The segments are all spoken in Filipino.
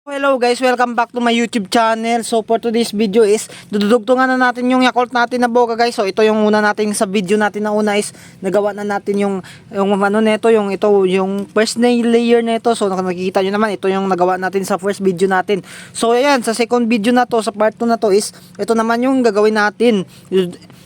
Hello guys, welcome back to my YouTube channel. So for today's video is dudugtungan na natin yung Yakult natin na boga guys. So ito yung una natin sa video natin na una is nagawa na natin yung ano nito, yung ito yung first layer nito. So nakikita niyo naman ito yung nagawa natin sa first video natin. So ayan, sa second video na to, sa part 2 na to is ito naman yung gagawin natin.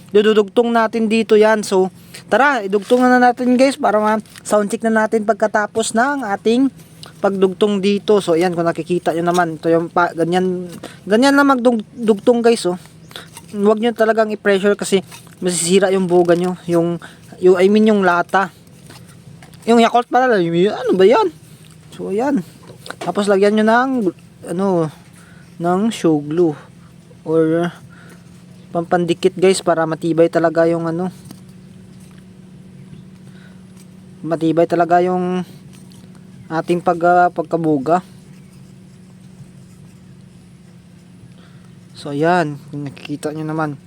Dudugtong natin dito yan. So tara, idugtungan na natin guys para ma-sound check na natin pagkatapos ng ating pagdugtong dito. So ayan, kung nakikita nyo naman ito yung ganyan na magdugtong guys. Oh, huwag nyo talagang i-pressure kasi masisira yung boga nyo, yung I mean yung lata, yung Yakult pala, ano ba yan. So ayan, tapos lagyan nyo ng ng show glue or pampandikit guys para matibay talaga yung matibay talaga yung ating pagkabuga. So ayan, nakikita nyo naman.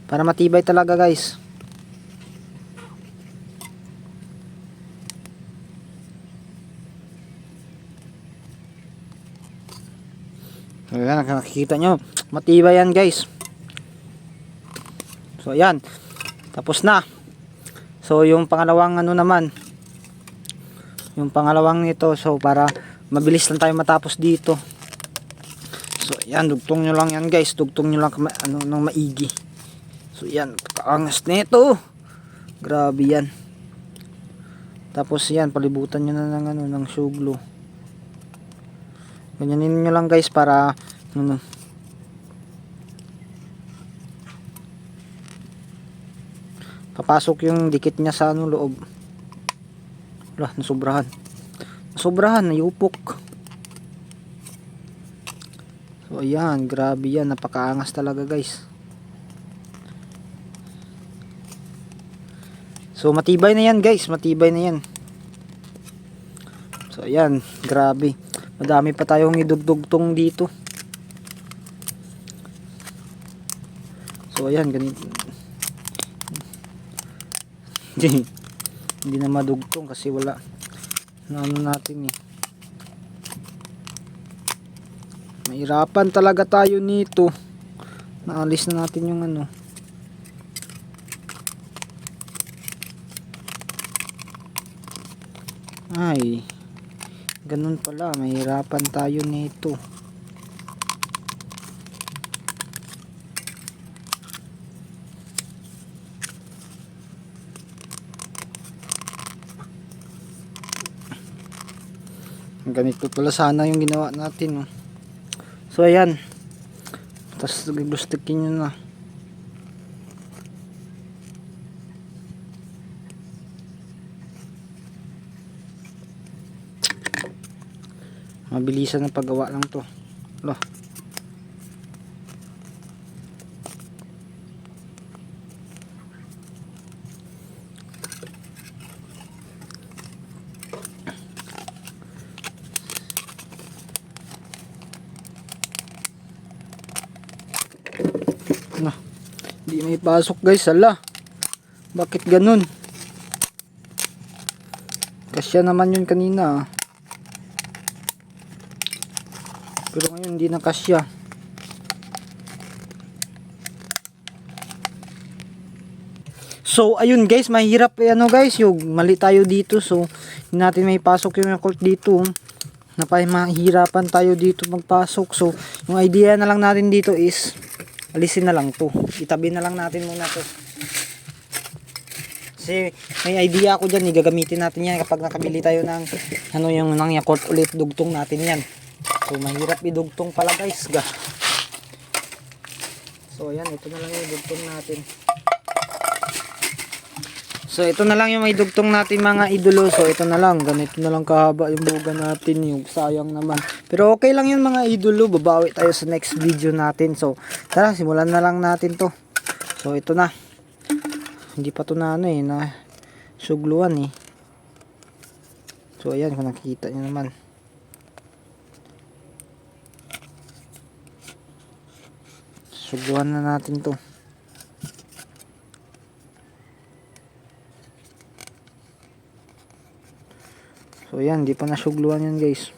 Para matibay talaga guys. So ayan, nakikita nyo, matibay yan guys. So ayan, tapos na. So yung pangalawang naman, yung pangalawang nito, so para mabilis lang tayo matapos dito. So yan, dugtong nyo lang yan guys, dugtong nyo lang ng maigi. So yan, kaangas nito, grabe yan. Tapos yan, palibutan nyo na ng show glue. Ganyanin nyo lang guys para papasok yung dikit niya sa loob. Wala, nasobrahan, nayupok. So ayan, grabe yan, napakaangas talaga guys. So matibay na yan guys, matibay na yan. So ayan, grabe, madami pa tayong idugtong dito. So ayan, ganito. Hindi na madugtong kasi wala na natin eh. Mahirapan talaga tayo nito. Naalis na natin yung ay, ganun pala, mahirapan tayo nito. Ganito pala sana yung ginawa natin. So ayan, tapos gustukin nyo na. Mabilisan na paggawa lang to. Lo, hindi may pasok guys, ala, bakit ganun? Kasya naman yun kanina pero ngayon hindi na kasya. So ayun guys, mahirap guys, yung mali tayo dito. So hindi natin may pasok yung Yakult dito, mahirapan tayo dito magpasok. So yung idea na lang natin dito is alisin na lang to, itabi na lang natin muna to kasi may idea ako dyan, gagamitin natin yan kapag nakabili tayo ng yung ng Yakult ulit, dugtong natin yan. So mahirap idugtong pala guys So ayan, ito na lang yung dugtong natin. So ito na lang yung may dugtong natin mga idolo. So ito na lang, ganito na lang kahaba yung buga natin, yung sayang naman. Pero okay lang yun mga idolo, babawi tayo sa next video natin. So tara, simulan na lang natin to. So ito na, hindi pa to na na sugluan eh. So ayan, kung nakikita nyo naman, sugluan na natin to. So yan, di pa nasugluan yan guys.